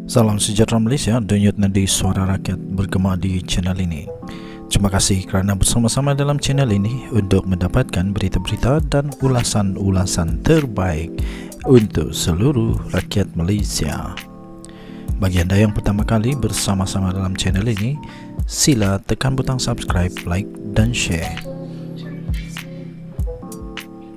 Salam sejahtera Malaysia, denyut nadi suara rakyat bergema di channel ini. Terima kasih kerana bersama-sama dalam channel ini untuk mendapatkan berita-berita dan ulasan-ulasan terbaik untuk seluruh rakyat Malaysia. Bagi anda yang pertama kali bersama-sama dalam channel ini, sila tekan butang subscribe, like dan share.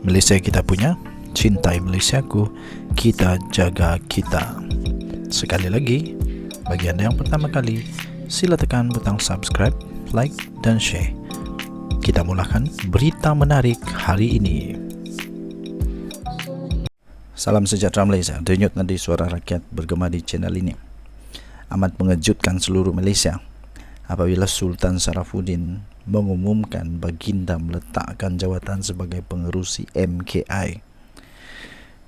Malaysia kita punya, cintai Malaysiaku, kita jaga kita. Sekali lagi, bagi anda yang pertama kali, sila tekan butang subscribe, like dan share. Kita mulakan berita menarik hari ini. Salam sejahtera Malaysia, denyut nadi suara rakyat bergema di channel ini. Amat mengejutkan seluruh Malaysia apabila Sultan Sarafuddin mengumumkan baginda meletakkan jawatan sebagai pengerusi MKI.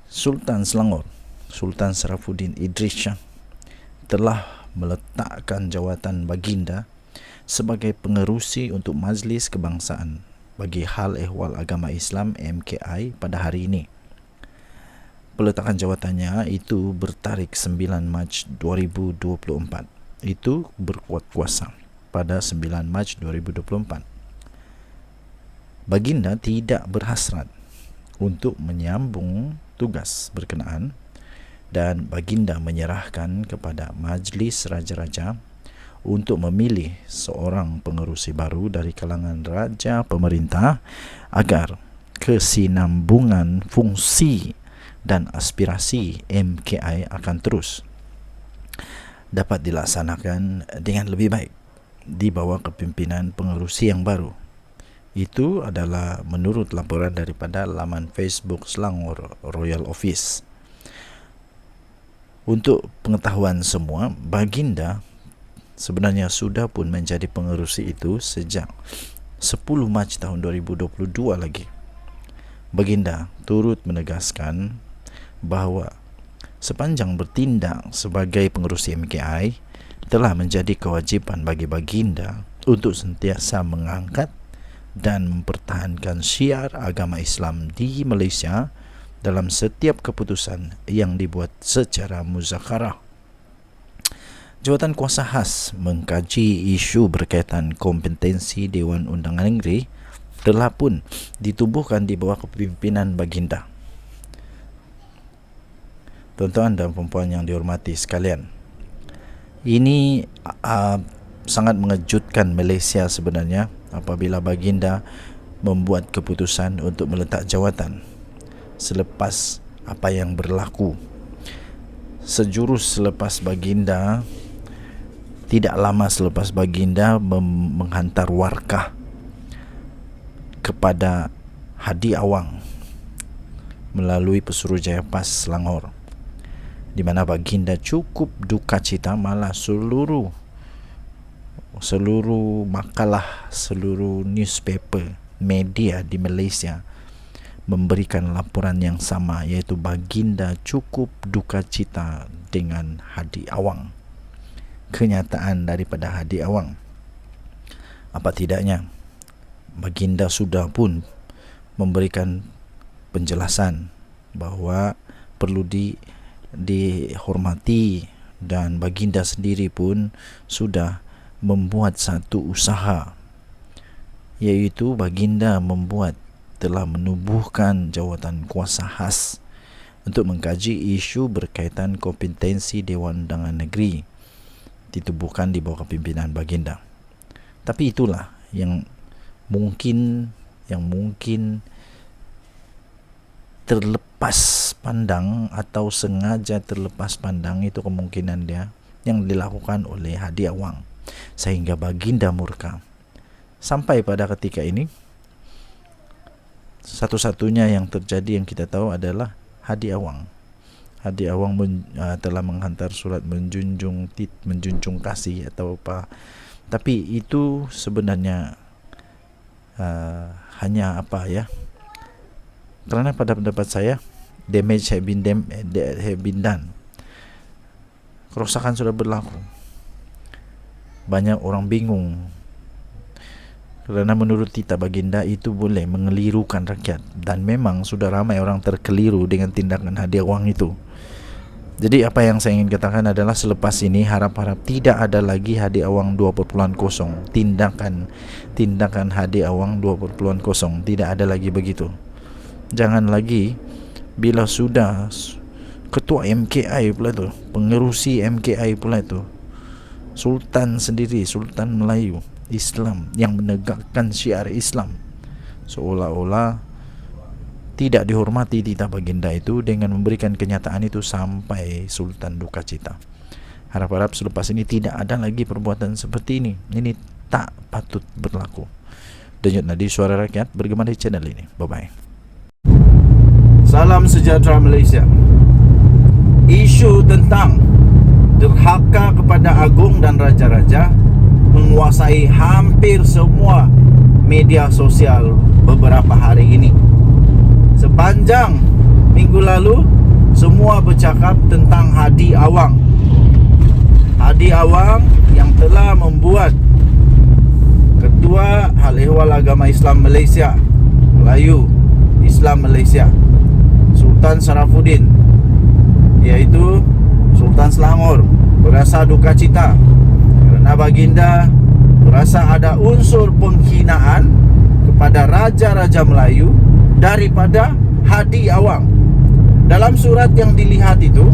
Sultan Selangor, Sultan Sarafuddin Idris Shah, telah meletakkan jawatan baginda sebagai pengerusi untuk Majlis Kebangsaan bagi Hal Ehwal Agama Islam MKI pada hari ini. Peletakan jawatannya itu bertarikh 9 Mac 2024. Itu berkuat kuasa pada 9 Mac 2024. Baginda tidak berhasrat untuk menyambung tugas berkenaan dan baginda menyerahkan kepada Majlis Raja-Raja untuk memilih seorang pengerusi baru dari kalangan raja pemerintah agar kesinambungan fungsi dan aspirasi MKI akan terus dapat dilaksanakan dengan lebih baik di bawah kepimpinan pengerusi yang baru. Itu adalah menurut laporan daripada laman Facebook Selangor Royal Office. Untuk pengetahuan semua, baginda sebenarnya sudah pun menjadi pengerusi itu sejak 10 Mac tahun 2022 lagi. Baginda turut menegaskan bahawa sepanjang bertindak sebagai pengerusi MKI telah menjadi kewajipan bagi baginda untuk sentiasa mengangkat dan mempertahankan syiar agama Islam di Malaysia dalam setiap keputusan yang dibuat secara muzakarah. Jawatan kuasa khas mengkaji isu berkaitan kompetensi Dewan Undangan Negeri telah pun ditubuhkan di bawah kepimpinan baginda. Tuan-tuan dan puan-puan yang dihormati sekalian, ini sangat mengejutkan Malaysia sebenarnya apabila baginda membuat keputusan untuk meletak jawatan selepas apa yang berlaku. Sejurus selepas baginda, tidak lama selepas baginda menghantar warkah kepada Hadi Awang melalui Pesuruhjaya PAS Selangor, di mana baginda cukup duka cita, malah seluruh makalah, seluruh newspaper, media di Malaysia memberikan laporan yang sama, iaitu baginda cukup duka cita dengan Hadi Awang. Kenyataan daripada Hadi Awang, apa tidaknya baginda sudah pun memberikan penjelasan bahawa perlu dihormati, dan baginda sendiri pun sudah membuat satu usaha, iaitu baginda telah menubuhkan jawatan kuasa khas untuk mengkaji isu berkaitan kompetensi Dewan Undangan Negeri, ditubuhkan di bawah kepimpinan baginda. Tapi itulah yang mungkin terlepas pandang atau sengaja terlepas pandang, itu kemungkinan dia yang dilakukan oleh Hadi Awang sehingga baginda murka. Sampai pada ketika ini, satu-satunya yang terjadi yang kita tahu adalah Hadi Awang. Hadi Awang telah menghantar surat menjunjung kasih atau apa. Tapi itu sebenarnya hanya apa ya? Kerana pada pendapat saya, damage have been done. Kerosakan sudah berlaku. Banyak orang bingung. Kerana menurut titah baginda itu boleh mengelirukan rakyat, dan memang sudah ramai orang terkeliru dengan tindakan Hadi Awang itu. Jadi apa yang saya ingin katakan adalah selepas ini harap-harap tidak ada lagi Hadi Awang 2.0, tindakan Hadi Awang 2.0, tidak ada lagi begitu. Jangan lagi bila sudah ketua MKI pula tu, pengerusi MKI pula tu, Sultan sendiri, Sultan Melayu Islam yang menegakkan syiar Islam, seolah-olah tidak dihormati titah baginda itu dengan memberikan kenyataan itu sampai Sultan duka cita. Harap-harap selepas ini tidak ada lagi perbuatan seperti ini. Ini tak patut berlaku. Denyut Nadi Suara Rakyat bergema di channel ini. Bye-bye. Salam sejahtera Malaysia. Isu tentang derhaka kepada agung dan raja-raja menguasai hampir semua media sosial beberapa hari ini. Sepanjang minggu lalu, semua bercakap tentang Hadi Awang. Hadi Awang yang telah membuat Ketua Hal Ehwal Agama Islam Malaysia, Melayu Islam Malaysia, Sultan Sarafuddin, iaitu Sultan Selangor, berasa duka cita kerana baginda berasa ada unsur penghinaan kepada raja-raja Melayu daripada Hadi Awang. Dalam surat yang dilihat itu,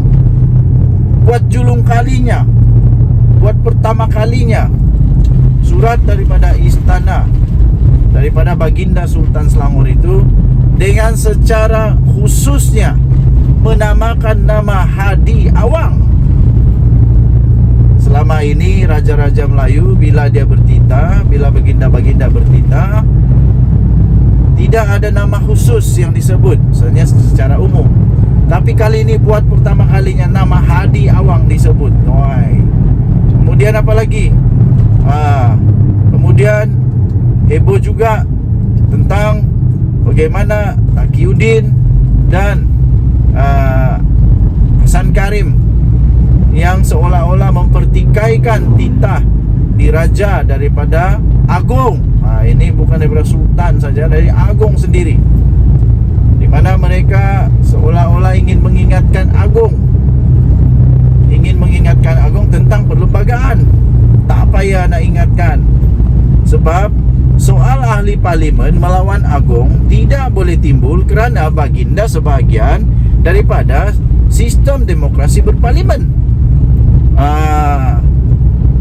buat julung kalinya, buat pertama kalinya, surat daripada istana, daripada baginda Sultan Selangor itu dengan secara khususnya menamakan nama Hadi Awang. Selama ini raja-raja Melayu bila dia bertitah, bila baginda-baginda bertitah, tidak ada nama khusus yang disebut, misalnya secara umum. Tapi kali ini buat pertama kalinya nama Hadi Awang disebut. Kemudian apa lagi? Kemudian heboh juga tentang bagaimana Taqiyuddin dan Hasan Karim yang seolah-olah mempertikaikan titah diraja daripada agung. Ini bukan daripada sultan saja, dari agung sendiri, di mana mereka seolah-olah ingin mengingatkan agung tentang perlembagaan. Tak payah nak ingatkan, sebab soal ahli parlimen melawan agung tidak boleh timbul kerana baginda sebahagian daripada sistem demokrasi berparlimen.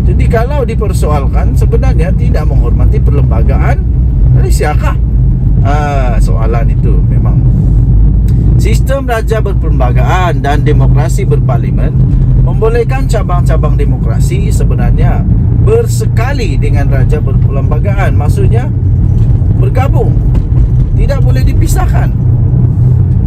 Jadi kalau dipersoalkan, sebenarnya tidak menghormati perlembagaan Malaysiakah? Soalan itu memang. Sistem raja berperlembagaan dan demokrasi berparlimen membolehkan cabang-cabang demokrasi sebenarnya bersekali dengan raja berperlembagaan. Maksudnya bergabung, tidak boleh dipisahkan.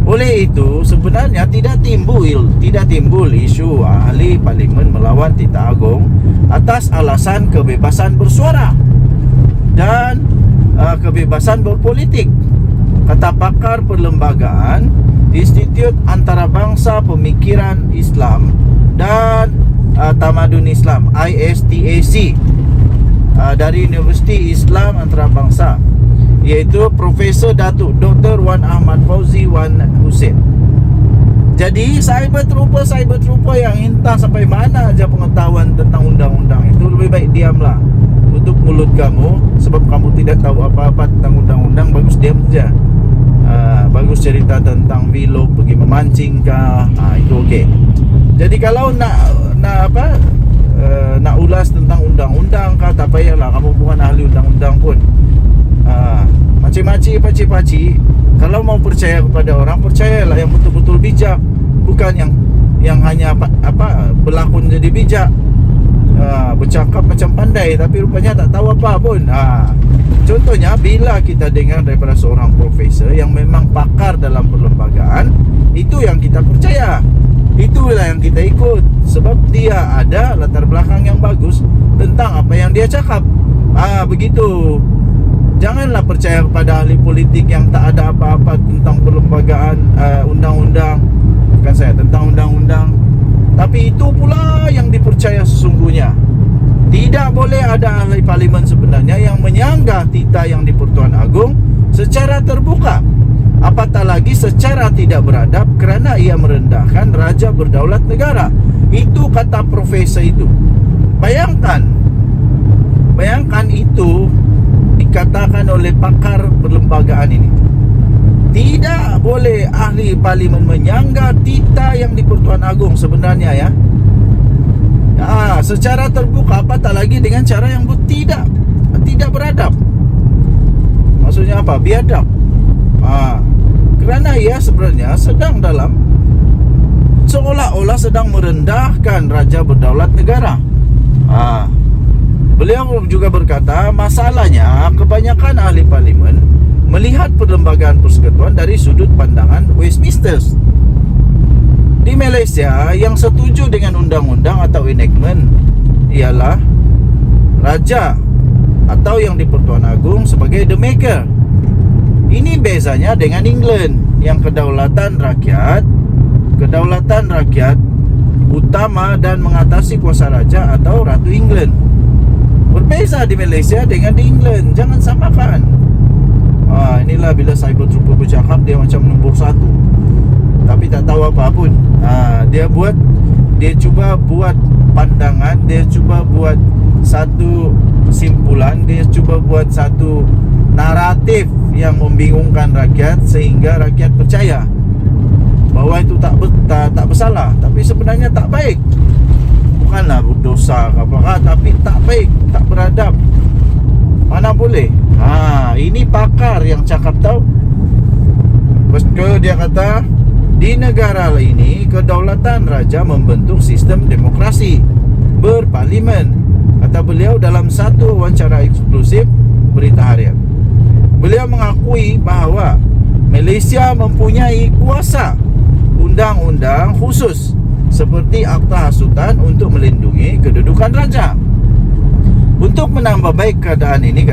Oleh itu sebenarnya tidak timbul isu ahli parlimen melawan titah agung atas alasan kebebasan bersuara dan kebebasan berpolitik. Kata pakar perlembagaan Institut Antarabangsa Pemikiran Islam dan Tamadun Islam ISTAC dari Universiti Islam Antarabangsa, iaitu Profesor Datuk Dr. Wan Ahmad Fauzi Wan Hussein. Jadi cyber trooper yang entah sampai mana aja pengetahuan tentang undang-undang itu, lebih baik diamlah, tutup mulut kamu, sebab kamu tidak tahu apa-apa tentang undang-undang. Bagus diam saja. Bagus cerita tentang Vilo pergi memancing kah, itu okey. Jadi kalau nak ulas tentang undang-undang kah, tak payahlah, kamu bukan ahli undang-undang pun. Paci-paci, kalau mau percaya kepada orang, percayalah yang betul-betul bijak, bukan yang hanya berlakon jadi bijak, bercakap macam pandai tapi rupanya tak tahu apa pun. Contohnya bila kita dengar daripada seorang profesor yang memang pakar dalam perlembagaan, itu yang kita percaya, itulah yang kita ikut, sebab dia ada latar belakang yang bagus tentang apa yang dia cakap. Begitu. Janganlah percaya kepada ahli politik yang tak ada apa-apa tentang perlembagaan, undang-undang. Bukan saya, tentang undang-undang. Tapi itu pula yang dipercaya sesungguhnya. Tidak boleh ada ahli parlimen sebenarnya yang menyanggah titah yang di Pertuan Agong secara terbuka. apatah lagi secara tidak beradab kerana ia merendahkan raja berdaulat negara. Itu kata profesor itu. Bayangkan itu dikatakan oleh pakar perlembagaan ini. Tidak boleh ahli parlimen menyangga tita yang di Pertuan Agong sebenarnya ya. Secara terbuka, apatah lagi dengan cara yang tidak beradab. Maksudnya apa? Biadab. Kerana ia sebenarnya sedang dalam seolah-olah sedang merendahkan raja berdaulat negara. Beliau juga berkata, masalahnya kebanyakan ahli parlimen melihat perlembagaan persekutuan dari sudut pandangan Westminster. Di Malaysia, yang setuju dengan undang-undang atau enactment ialah raja atau yang di Pertuan Agong sebagai the maker. Ini bezanya dengan England yang kedaulatan rakyat utama dan mengatasi kuasa raja atau Ratu England. Berbeza di Malaysia dengan di England. Jangan samakan. Inilah bila cyber trooper bercakap, dia macam nombor 1 tapi tak tahu apa pun. Dia cuba buat pandangan, dia cuba buat satu kesimpulan, dia cuba buat satu naratif yang membingungkan rakyat sehingga rakyat percaya bahawa itu tak bersalah, tapi sebenarnya tak baik. Bukanlah berdosa ke apa, tapi tak baik, tak beradab. Mana boleh. Ini pakar yang cakap tahu. Dia kata, di negara ini kedaulatan raja membentuk sistem demokrasi berparlimen, kata beliau dalam satu wawancara eksklusif Berita Harian. Beliau mengakui bahawa Malaysia mempunyai kuasa undang-undang khusus seperti Akta Hasutan untuk melindungi kedudukan raja. Untuk menambah baik keadaan ini,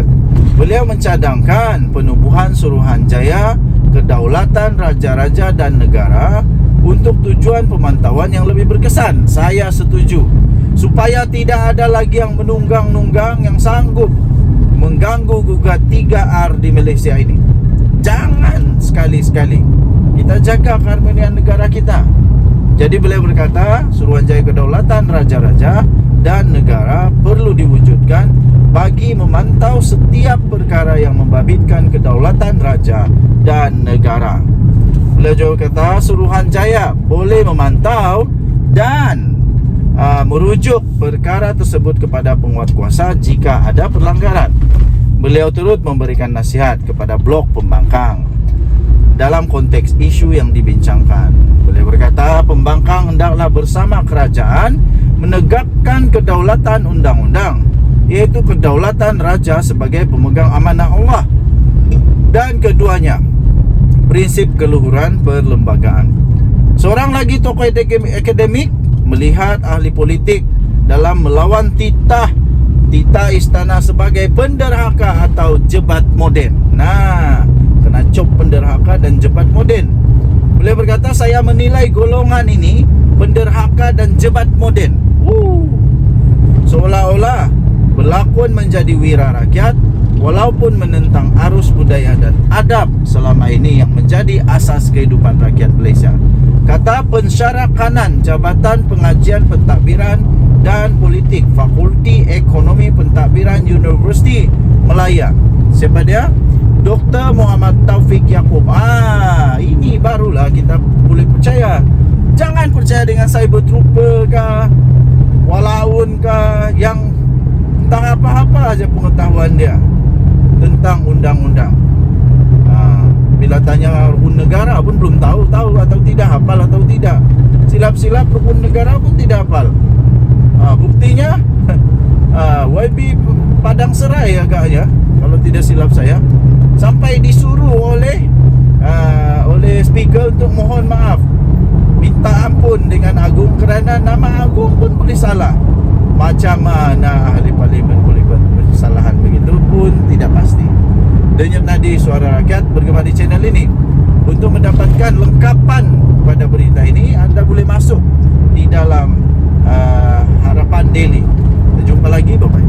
beliau mencadangkan penubuhan Suruhanjaya Kedaulatan Raja-Raja dan Negara untuk tujuan pemantauan yang lebih berkesan. Saya setuju, supaya tidak ada lagi yang menunggang-nunggang yang sanggup mengganggu gugat 3R di Malaysia ini. Jangan sekali-sekali. Kita jaga keharmonian negara kita. Jadi beliau berkata, Suruhanjaya Kedaulatan Raja-Raja dan Negara perlu diwujudkan bagi memantau setiap perkara yang membabitkan kedaulatan raja dan negara. Beliau juga kata, Suruhanjaya boleh memantau dan merujuk perkara tersebut kepada penguatkuasa jika ada pelanggaran. Beliau turut memberikan nasihat kepada blok pembangkang dalam konteks isu yang dibincangkan. Beliau berkata, pembangkang hendaklah bersama kerajaan menegakkan kedaulatan undang-undang, iaitu kedaulatan raja sebagai pemegang amanah Allah, dan keduanya prinsip keluhuran perlembagaan. Seorang lagi tokoh akademik melihat ahli politik dalam melawan titah istana sebagai penderhaka atau jebat moden. Kena cop penderhaka dan jebat moden. Beliau berkata, saya menilai golongan ini penderhaka dan jebat moden. Seolah-olah berlakon menjadi wira rakyat walaupun menentang arus budaya dan adab selama ini yang menjadi asas kehidupan rakyat Malaysia. Kata pensyarah kanan Jabatan Pengajian Pentadbiran dan Politik Fakulti Ekonomi Pentadbiran Universiti Melaya. Siapa dia? Dr. Muhammad Taufik Yaakob. Ini barulah kita boleh percaya. Jangan percaya dengan cyber trooper kah, walaun kah, yang tentang apa-apa aja pengetahuan dia tentang undang-undang. Bila tanya rukun negara pun belum tahu atau tidak, hafal atau tidak. Silap-silap rukun negara pun tidak hafal. Buktinya YB Padang Serai agaknya, kalau tidak silap saya, sampai disuruh oleh speaker untuk mohon maaf, minta ampun dengan Agung kerana nama Agung pun boleh salah. Macam mana ahli parlimen boleh buat kesalahan begitu pun tidak pasti. Denyut nadi suara rakyat bergema di channel ini. Untuk mendapatkan lengkapan pada berita ini, anda boleh masuk di dalam Harapan Daily. Kita jumpa lagi, bye-bye.